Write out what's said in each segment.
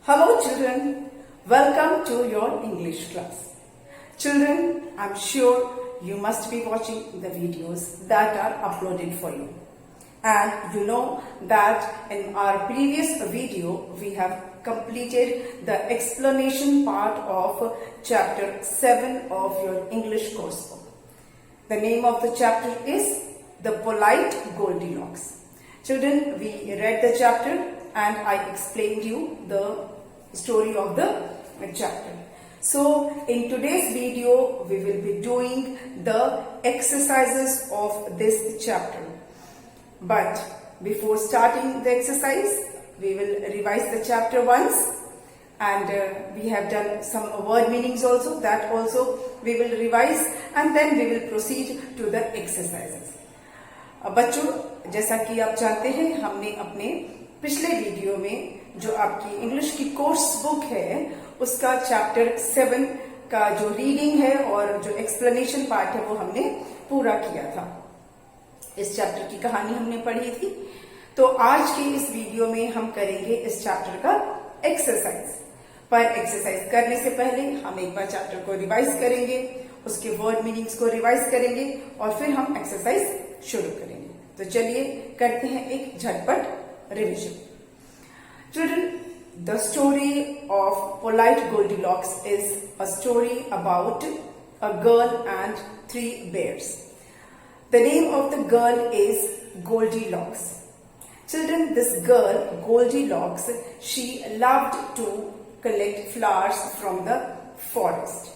Hello children, welcome to your English class. Children, I'm sure you must be watching the videos that are uploaded for you. And you know that in our previous video, we have completed the explanation part of chapter 7 of your English course book. The name of the chapter is The Polite Goldilocks. Children, we read the chapter and I explained you the story of the chapter. So in today's video we will be doing the exercises of this chapter. But before starting the exercise, we will revise the chapter once, and we have done some word meanings also, that also we will revise, and then we will proceed to the exercises. बच्चों, जैसा कि आप जानते हैं, हमने अपने पिछले video में जो आपकी इंग्लिश की कोर्स बुक है उसका चैप्टर 7 का जो रीडिंग है और जो एक्सप्लेनेशन पार्ट है वो हमने पूरा किया था। इस चैप्टर की कहानी हमने पढ़ी थी। तो आज के इस वीडियो में हम करेंगे इस चैप्टर का एक्सरसाइज। पर एक्सरसाइज करने से पहले हम एक बार चैप्टर को रिवाइज करेंगे, उसके वर्ड मीनिंग्स को रिवाइज करेंगे और फिर हम एक्सरसाइज शुरू करेंगे। तो चलिए करते हैं एक झटपट revision. Children, the story of Polite Goldilocks is a story about a girl and 3 bears. The name of the girl is Goldilocks. Children, this girl, Goldilocks, she loved to collect flowers from the forest.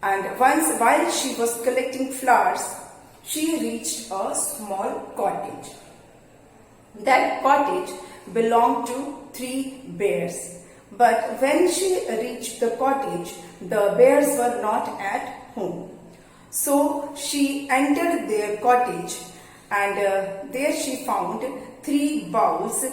And once while she was collecting flowers, she reached a small cottage. That cottage belonged to 3 bears. But when she reached the cottage, the bears were not at home. So she entered their cottage and there she found 3 bowls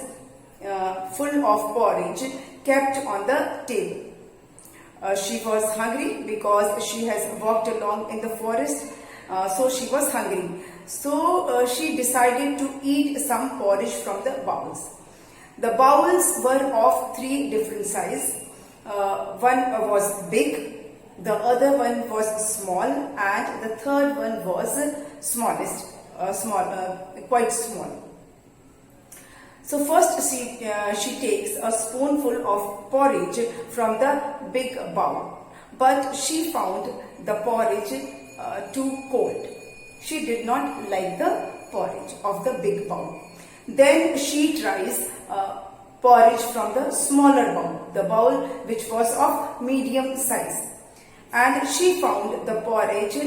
full of porridge kept on the table. She was hungry because she has walked along in the forest, so she was hungry. So she decided to eat some porridge from the bowls. The bowls were of 3 different sizes. One was big, the other one was small, and the third one was quite small. So first she takes a spoonful of porridge from the big bowl, but she found the porridge too cold. She did not like the porridge of the big bowl. Then she tries porridge from the smaller bowl, the bowl which was of medium size. And she found the porridge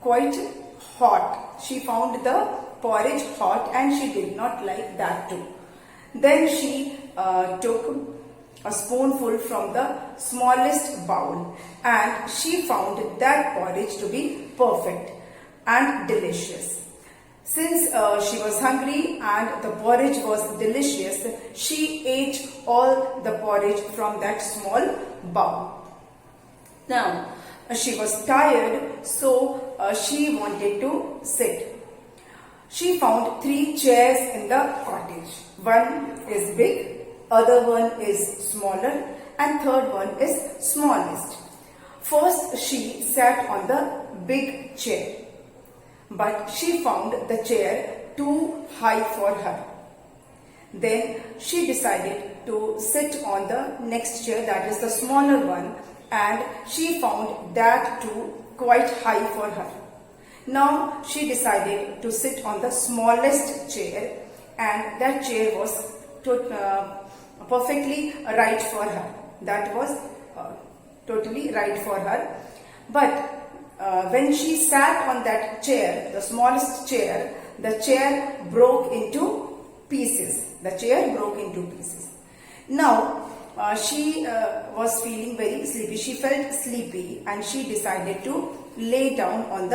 quite hot. She found the porridge hot and she did not like that too. Then she took a spoonful from the smallest bowl and she found that porridge to be perfect and delicious. Since she was hungry and the porridge was delicious, she ate all the porridge from that small bowl. Now, she was tired, so she wanted to sit. She found 3 chairs in the cottage. One is big, other one is smaller, and third one is smallest. First, she sat on the big chair. But she found the chair too high for her. Then she decided to sit on the next chair, that is the smaller one, and she found that too quite high for her. Now she decided to sit on the smallest chair, and that chair was perfectly right for her. That was totally right for her. But when she sat on that chair, the smallest chair, the chair broke into pieces. The chair broke into pieces. Now, she was feeling very sleepy. She felt sleepy and she decided to lay down on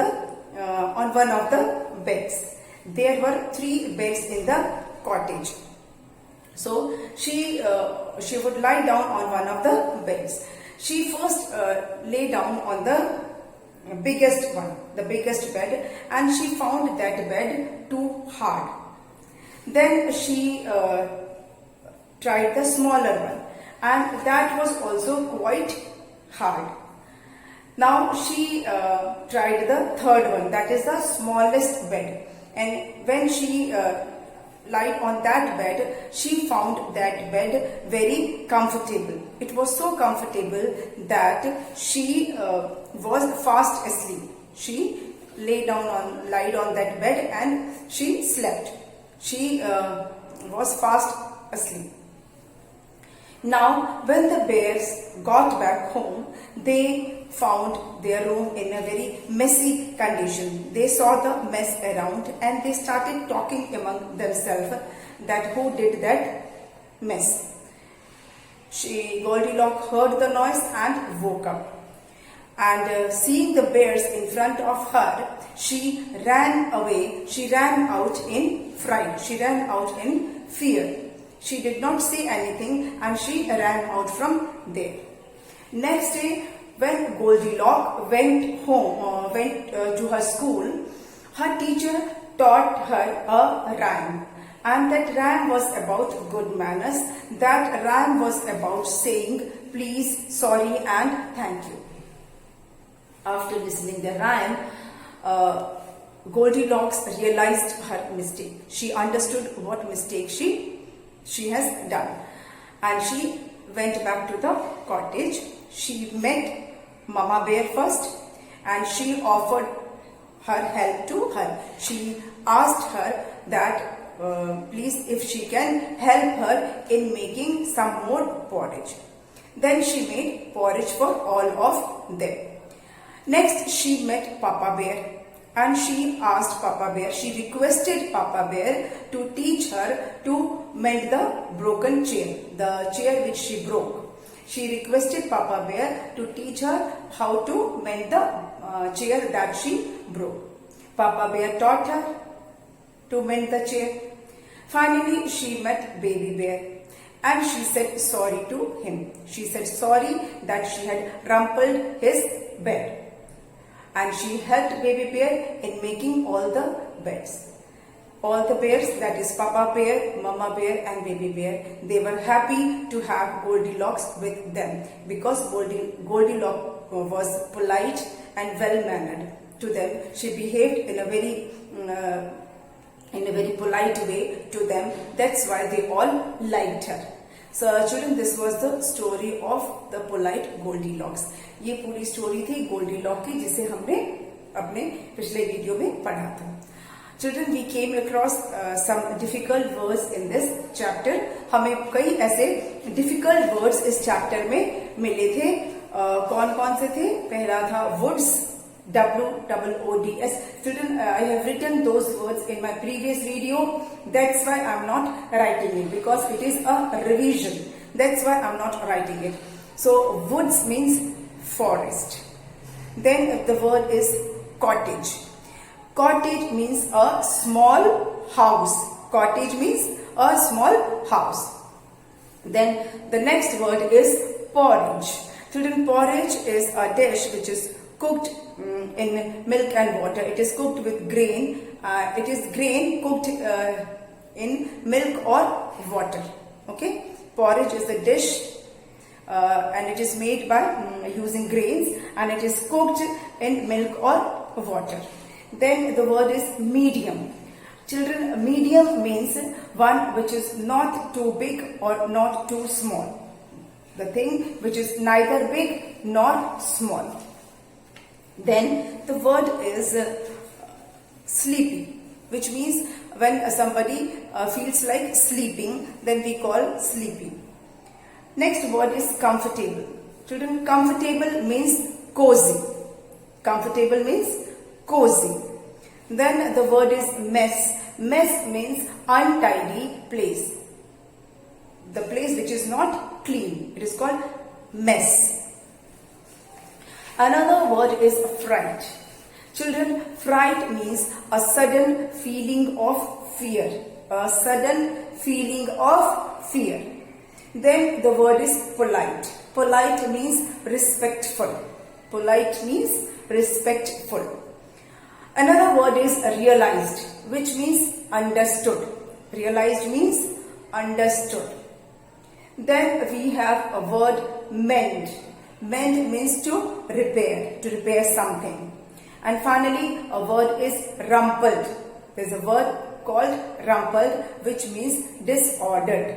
one of the beds. There were 3 beds in the cottage. So, she would lie down on one of the beds. She first lay down on the biggest one, the biggest bed, and she found that bed too hard. Then she tried the smaller one and that was also quite hard. Now she tried the third one, that is the smallest bed, and when she lied on that bed, she found that bed very comfortable. It was so comfortable that she was fast asleep. She lied on that bed and she slept. She was fast asleep. Now, when the bears got back home, they found their room in a very messy condition. They saw the mess around and they started talking among themselves that who did that mess. Goldilocks heard the noise and woke up. And seeing the bears in front of her, she ran away. She ran out in fright. She ran out in fear. She did not say anything and she ran out from there. Next day, when Goldilocks went home, to her school, her teacher taught her a rhyme. And that rhyme was about good manners. That rhyme was about saying please, sorry and thank you. After listening the rhyme, Goldilocks realized her mistake. She understood what mistake she has done. And she went back to the cottage. She met Mama Bear first and she offered her help to her. She asked her that please if she can help her in making some more porridge. Then she made porridge for all of them. Next she met Papa Bear and she asked Papa Bear, she requested Papa Bear to teach her to mend the broken chair, the chair which she broke. She requested Papa Bear to teach her how to mend the chair that she broke. Papa Bear taught her to mend the chair. Finally, she met Baby Bear and she said sorry to him. She said sorry that she had rumpled his bed. And she helped Baby Bear in making all the beds. All the bears, that is Papa Bear, Mama Bear and Baby Bear, they were happy to have Goldilocks with them because Goldilocks was polite and well-mannered to them. She behaved in a very polite way to them. That's why they all liked her. So children, this was the story of the polite Goldilocks. ये पूरी story थी Goldilock की जिसे हमने अपने पिछले video में पढ़ा था. Children, we came across some difficult words in this chapter. हमें कई ऐसे difficult words इस chapter में मिले थे. कौन-कौन से थे? पहला था woods, W-O-O-D-S. Children, I have written those words in my previous video. That's why I'm not writing it because it is a revision. That's why I'm not writing it. So woods means forest. Then the word is cottage. Cottage means a small house. Cottage means a small house. Then the next word is porridge. Children, porridge is a dish which is cooked in milk and water. It is cooked with grain. It is grain cooked in milk or water. Okay. Porridge is a dish and it is made by using grains and it is cooked in milk or water. Then the word is medium. Children, medium means one which is not too big or not too small. The thing which is neither big nor small. Then the word is sleepy, which means when somebody feels like sleeping, then we call sleepy. Next word is comfortable. Children, comfortable means cozy. Comfortable means cozy. Then the word is mess. Mess means untidy place. The place which is not clean. It is called mess. Another word is fright. Children, fright means a sudden feeling of fear. A sudden feeling of fear. Then the word is polite. Polite means respectful. Polite means respectful. Another word is realized, which means understood. Realized means understood. Then we have a word mend. Mend means to repair something. And finally, a word is rumpled. There's a word called rumpled, which means disordered.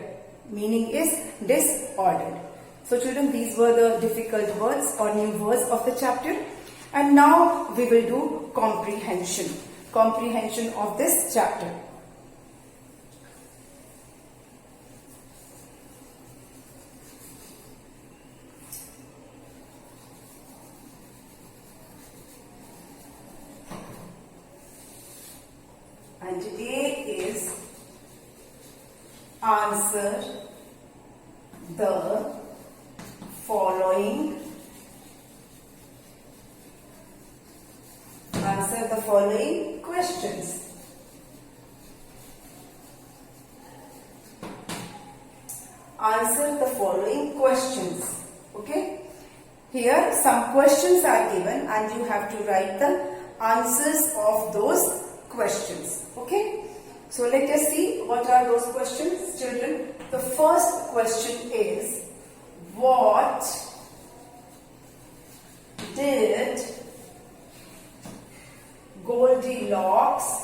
Meaning is disordered. So children, these were the difficult words or new words of the chapter. And now we will do comprehension. Comprehension of this chapter. And today is answer the following questions. Answer the following questions. Okay? Here some questions are given and you have to write the answers of those questions. Okay? So let us see what are those questions, children. The first question is, what did Goldilocks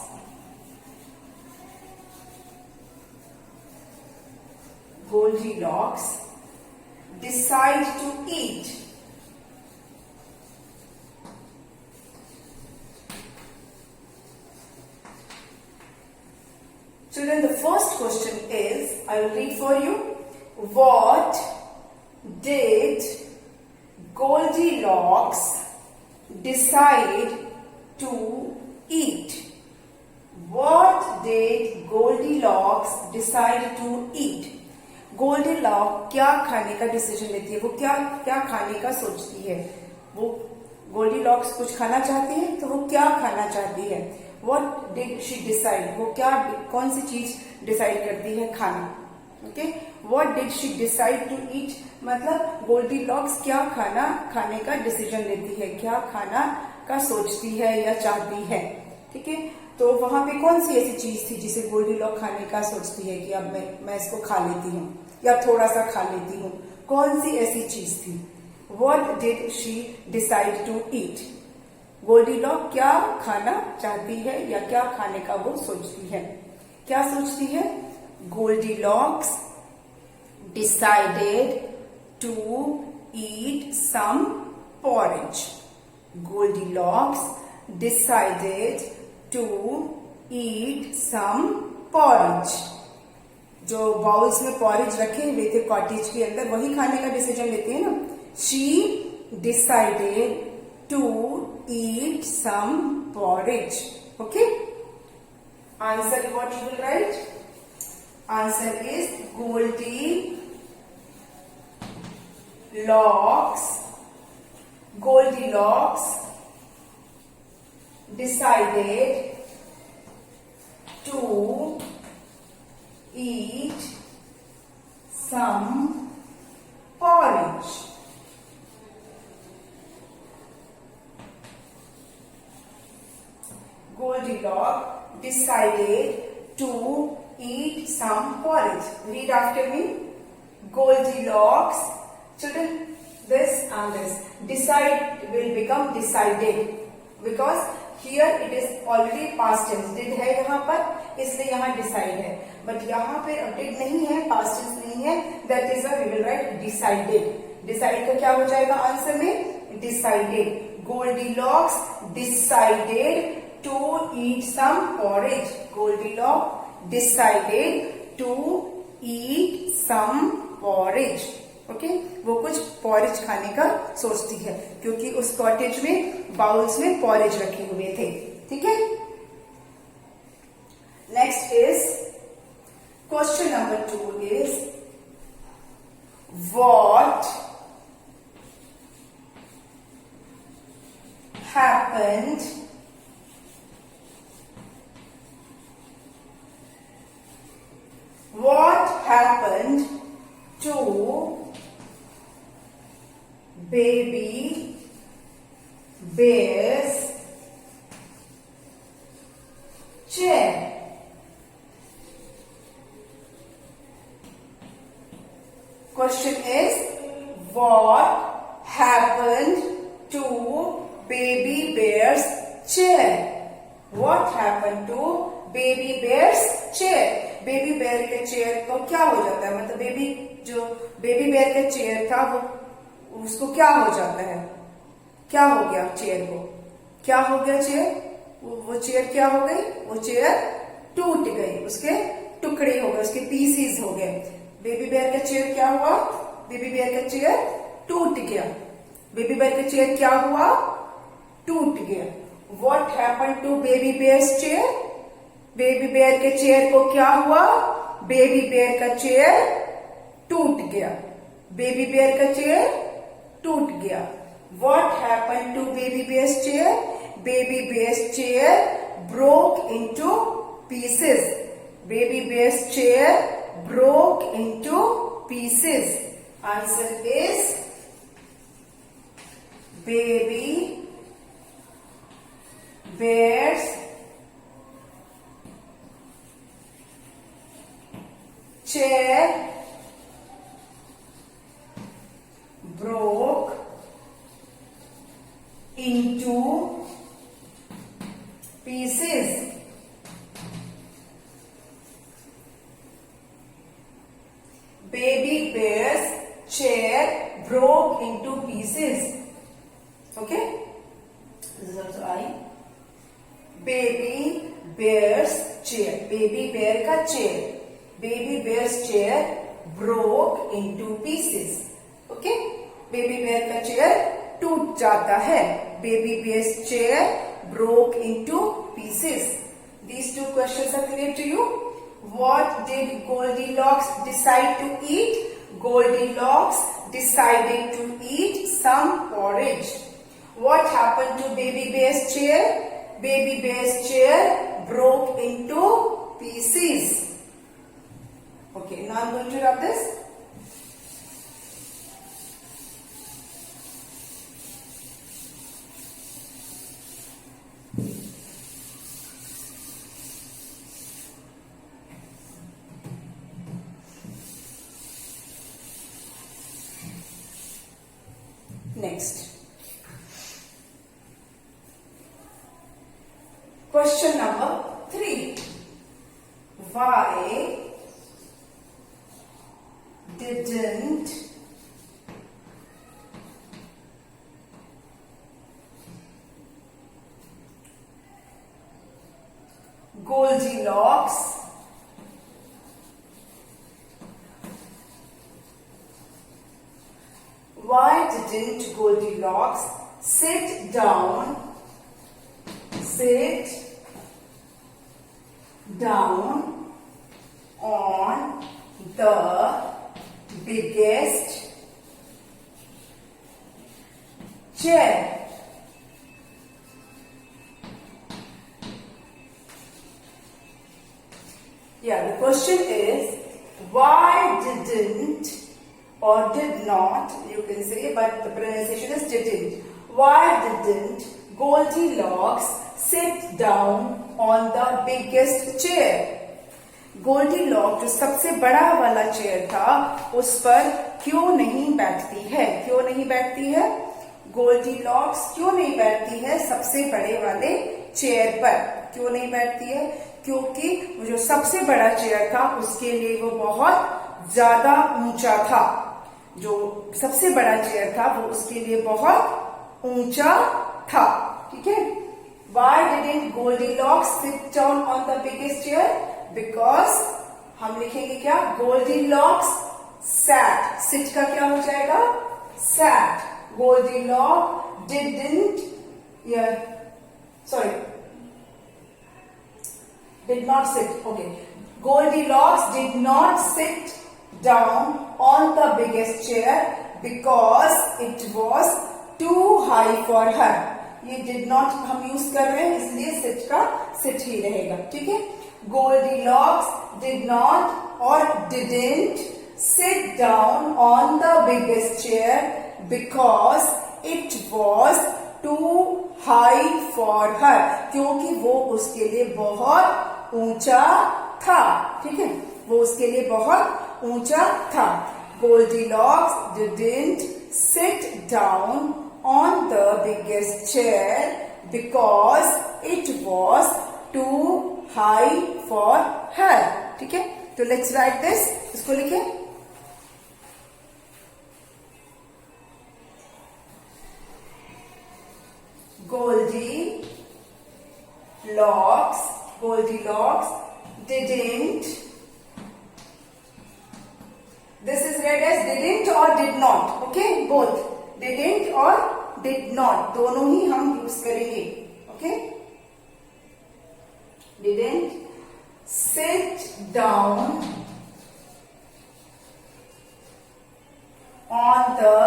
decide to eat? Children, the first question is, I will read for you. What did Goldilocks decide to eat? What did Goldilocks decide to eat? Goldilocks क्या खाने का decision लेती है, वो क्या क्या खाने का सोचती है. वो गोल्डीलॉक्स कुछ खाना चाहती है तो वो क्या खाना चाहती है. What did she decide? वो क्या कौन सी चीज डिसाइड करती है खाना. Okay, What did she decide to eat मतलब गोल्डीलॉक्स क्या खाना खाने का डिसीजन लेती है, क्या खाना का सोचती है या चाहती है. ठीक है, तो वहां पे कौन सी ऐसी चीज थी जिसे गोल्डीलॉक्स खाने का सोचती है कि अब मैं इसको खा लेती हूँ या थोड़ा सा खा लेती हूँ. कौन सी ऐसी चीज थी. What did she decide to eat? Goldilocks क्या खाना चाहती है या क्या खाने का वो सोचती है. क्या सोचती है. Goldilocks decided to eat some porridge. Goldilocks decided to eat some porridge. जो बाउल्स में पॉरेज रखे हुए थे कॉटेज के अंदर वही खाने का डिसीजन लेते हैं ना. She decided to eat some porridge. Okay? Answer what you will write? Answer is Goldilocks decided to eat some porridge. Goldilocks decided to eat some porridge. Read after me. Goldilocks. Children, this and this. Decide will become decided because here it is already past tense. Did है यहाँ पर इसलिए यहाँ decide है. But यहाँ पे did नहीं है, past tense नहीं है. That is why we will write decided. Decide का क्या हो जाएगा आंसर में? Decided. Goldilocks decided to eat some porridge. Goldilocks decided to eat some porridge. Okay, वो कुछ पॉरेज खाने का सोचती है क्योंकि उस कॉटेज में बाउल्स में पॉरेज रखे हुए थे. ठीक है. Next is question number 2 is what happened to baby bear's chair. Question is, what happened to baby bear's chair? What happened to baby bear's chair? Baby bear के चेयर को क्या हो जाता है, मतलब बेबी बेयर का चेयर था वो उसको क्या हो जाता है, क्या हो गया चेयर को, क्या हो गया चेयर, वो चेयर क्या हो गई, वो चेयर टूट गई, उसके टुकड़े हो गए, उसके पीसीज हो गए। बेबी बेयर का चेयर क्या हुआ, बेबी बेयर का चेयर टूट गया, बेबी बेयर का चेयर क्या हुआ, टूट गया। What happened to baby bear's chair? Baby bear के चेयर को क्या हुआ, बेबी बेयर का चेयर टूट गया, बेबी बेयर का चेयर टूट गया। What happened to baby bear's chair? Baby bear's chair broke into pieces. Baby bear's chair broke into pieces. Answer is baby bear's chair broke into pieces. Baby bear's chair broke into pieces. Okay? This is also I. Baby bear's chair. Baby bear का chair. Baby bear's chair broke into pieces. Okay? Baby bear का chair टूट जाता है. Baby bear's chair broke into pieces. These two questions are clear to you? What did Goldilocks decide to eat? Goldilocks decided to eat some porridge. What happened to baby bear's chair? Baby bear's chair broke into pieces. Okay, now I'm going to rub this. Next. Question number 3. Why didn't Goldilocks sit down on the biggest chair? Yeah, the question is, why didn't or did not, you can say, but the pronunciation is didn't. Why didn't Goldilocks sit down on the biggest chair? Goldilocks जो सबसे बड़ा वाला chair था उस पर क्यों नहीं बैठती है? क्यों नहीं बैठती है? गोल्डीलॉक्स क्यों नहीं बैठती है सबसे बड़े वाले चेयर पर? क्यों नहीं बैठती है? क्योंकि वो जो सबसे बड़ा चेयर था उसके लिए वो बहुत ज्यादा ऊंचा था। जो सबसे बड़ा चेयर था वो उसके लिए बहुत ऊंचा था। ठीक है? Why didn't Goldilocks sit down on the biggest chair? Because हम लिखेंगे क्या? Goldilocks sat. Sit का क्या हो जाएगा? Sat. Goldilocks didn't, did not sit. Okay. Goldilocks did not sit down on the biggest chair because it was too high for her. ये did not हम use कर रहे हैं इसलिए sit का sit ही रहेगा। ठीक है? Goldilocks did not or didn't sit down on the biggest chair because it was too high for her. क्योंकि वो उसके लिए बहुत ऊंचा था। ठीक है? वो उसके लिए बहुत ऊंचा था। Goldilocks didn't sit down on the biggest chair because it was too high for her. ठीक है, तो let's write this. इसको लिखें. Goldilocks didn't. This is read as didn't or did not. Okay, both. Didn't और did not दोनों ही हम use करेंगे. Okay, didn't sit down on the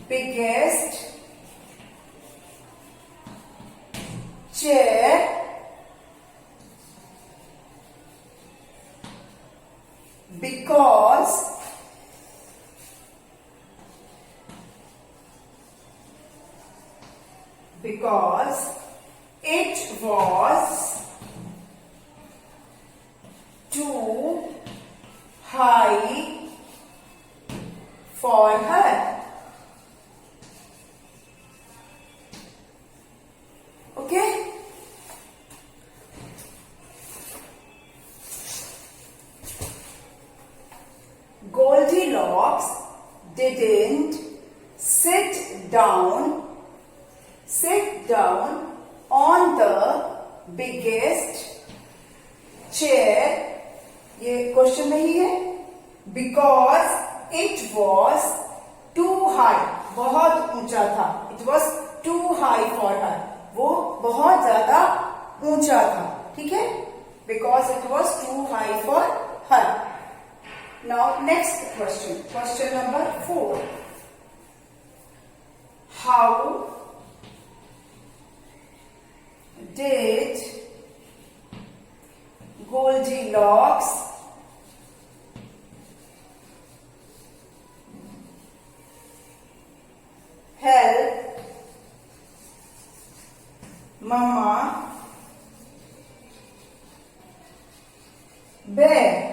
biggest chair because it was too high for her. Okay? Goldilocks didn't sit down on the biggest chair. ये question नहीं है. Because it was too high, बहुत ऊंचा था. It was too high for her. वो बहुत ज्यादा ऊंचा था. ठीक है, because it was too high for her. Now next question number 4. How did Goldilocks help Mama Bear?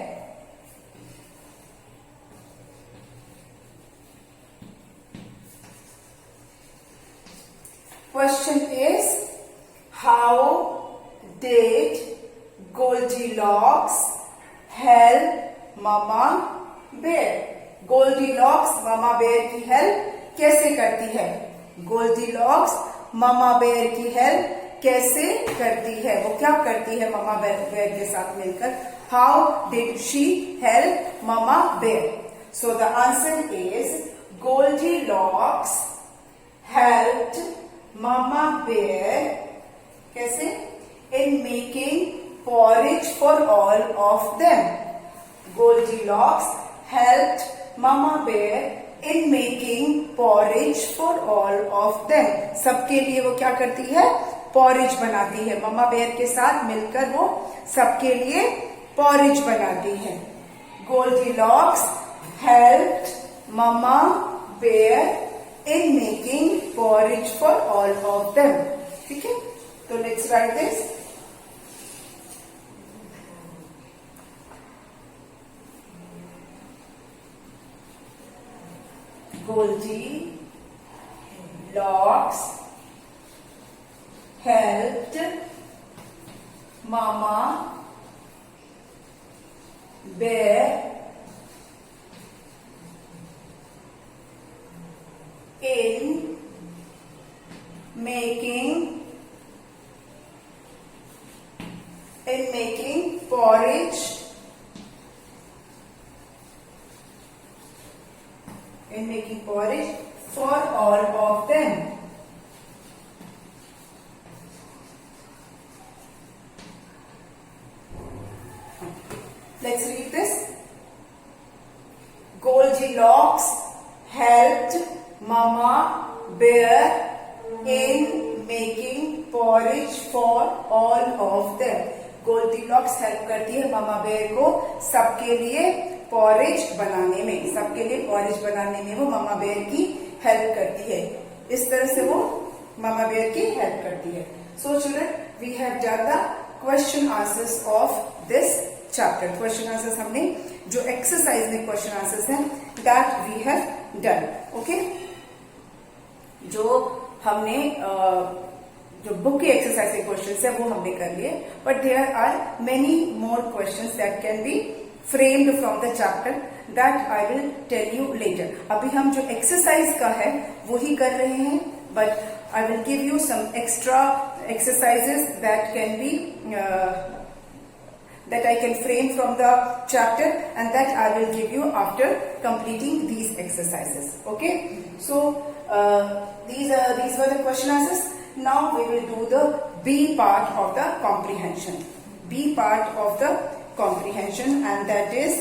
Question is, how did Goldilocks help Mama Bear? Goldilocks Mama Bear की help कैसे करती है? Goldilocks Mama Bear की help कैसे करती है? वो क्या करती है Mama Bear के साथ मिलकर? How did she help Mama Bear? So the answer is Goldilocks helped Mama Bear कैसे? In making porridge for all of them. Goldilocks helped Mama Bear in making porridge for all of them. सबके लिए वो क्या करती है? porridge बनाती है. Mama Bear के साथ मिलकर वो सबके लिए porridge बनाती है. Goldilocks helped Mama Bear in making porridge for all of them. ठीक है, तो let's write this. Goldilocks helped Mama Bear in making porridge for all of them. Let's read this. Goldilocks helped Mama Bear in making porridge for all of them. Goldilocks help करती है मामा bear को सबके लिए porridge बनाने में. सबके लिए porridge बनाने में वो मामा बेयर की हेल्प करती है. इस तरह से वो मामा बेयर की हेल्प करती है. So children, we have done the question answers of this chapter. Question answers हमने जो एक्सरसाइज में क्वेश्चन आंसर्स हैं that we have done. Okay, जो हमने जो बुक के एक्सरसाइज के क्वेश्चंस है वो हमने कर लिए, but there are many more questions that can be framed from the chapter that I will tell you later. अभी हम जो एक्सरसाइज का है वो ही कर रहे हैं, but I will give you some extra exercises that can be that I can frame from the chapter, and that I will give you after completing these exercises. Okay, so these were the question answers. Now we will do the B part of the comprehension. B part of the comprehension, and that is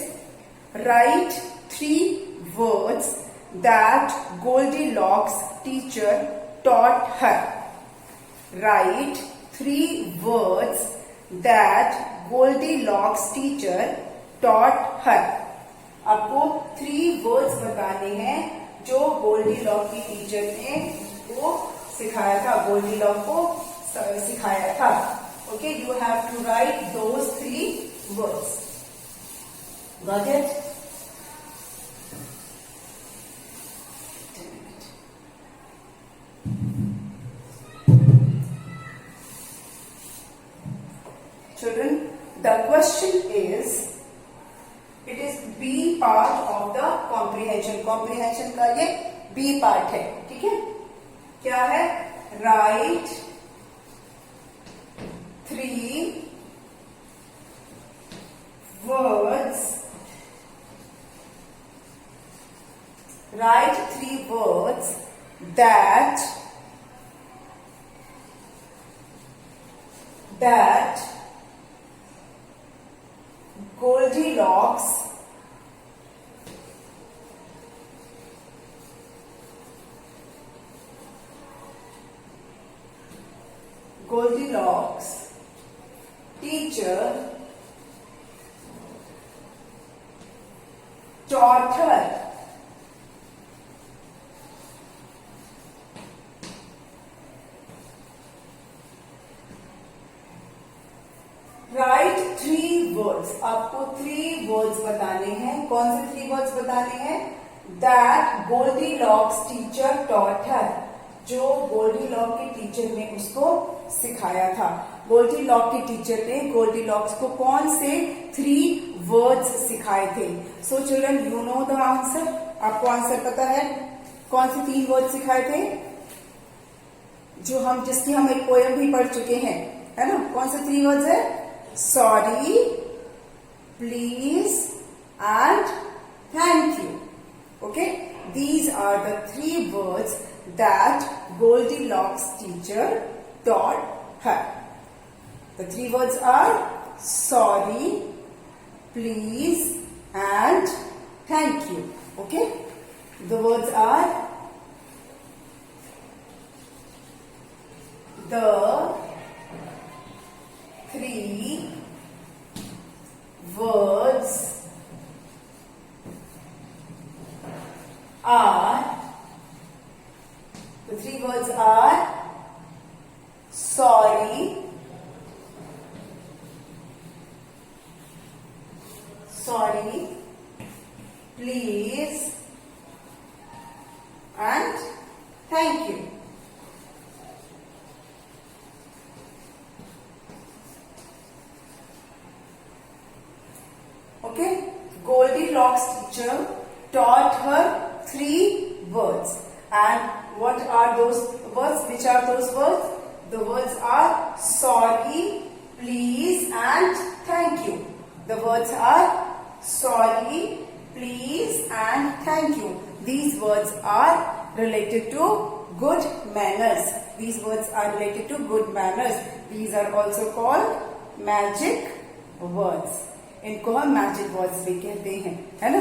write 3 words that Goldilocks teacher taught her. Write 3 words that Goldilocks teacher taught her. आपको 3 words बताने हैं जो Goldilock की teacher ने वो सिखाया था, Goldilock को सिखाया था. Okay, you have to write those 3 words. Got it? Children, the question is, it is B part of the comprehension. Comprehension का ये B part है, ठीक है? क्या है? Write 3 words. Write 3 words that Goldilocks teacher taught her. Write 3 words. आपको 3 words बताने हैं. कौन से 3 words बताने हैं? That Goldilocks teacher taught her. जो गोल्डीलॉक की टीचर ने उसको सिखाया था. गोल्डीलॉक की टीचर ने गोल्डीलॉक्स को कौन से 3 वर्ड्स सिखाए थे? So children, you know the answer. आपको आंसर पता है? कौन से 3 वर्ड सिखाए थे? जो जिसकी हम एक पोएम भी पढ़ चुके हैं, है ना? कौन से 3 वर्ड्स है? Sorry, please and thank you. Okay, these are the 3 words that Goldilocks teacher taught her. The 3 words are sorry, please and thank you. Okay, the words are the 3 words are sorry, please and thank you. Okay, Goldilocks teacher taught her 3 words. And what are those words? Which are those words? The words are sorry, please and thank you. The words are sorry, please and thank you. These words are related to good manners. These words are related to good manners. These are also called magic words. इनको हम magic words भी कहते हैं, है ना?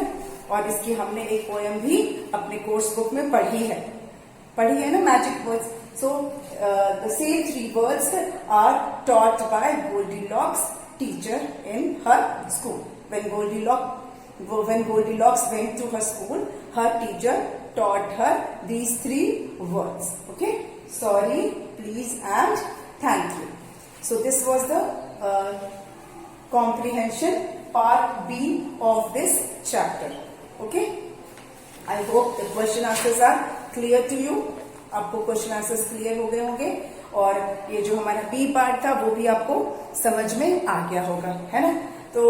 और इसकी हमने एक पोएम भी अपने कोर्स बुक में पढ़ी है ना, magic words. So the same 3 words are taught by Goldilocks teacher in her school. When Goldilocks went to her school, her teacher taught her these 3 words. Okay, sorry, please and thank you. So this was the comprehension part B of this chapter. Okay? I hope the question answers are clear to you. आपको question answers clear हो गए होंगे और ये जो हमारा B part था वो भी आपको समझ में आ गया होगा, है ना? तो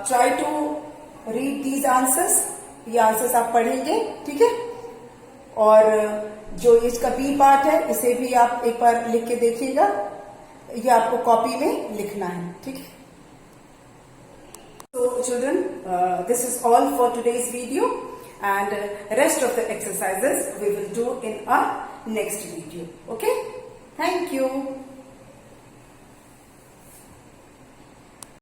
try to read these answers. ये आंसर्स आप पढ़ेंगे, ठीक है? और जो इसका बी पार्ट है इसे भी आप एक बार लिख के देखिएगा. ये आपको कॉपी में लिखना है, ठीक है? So children, this is all for today's video, and rest of the exercises we will do in our next video. Okay? Thank you.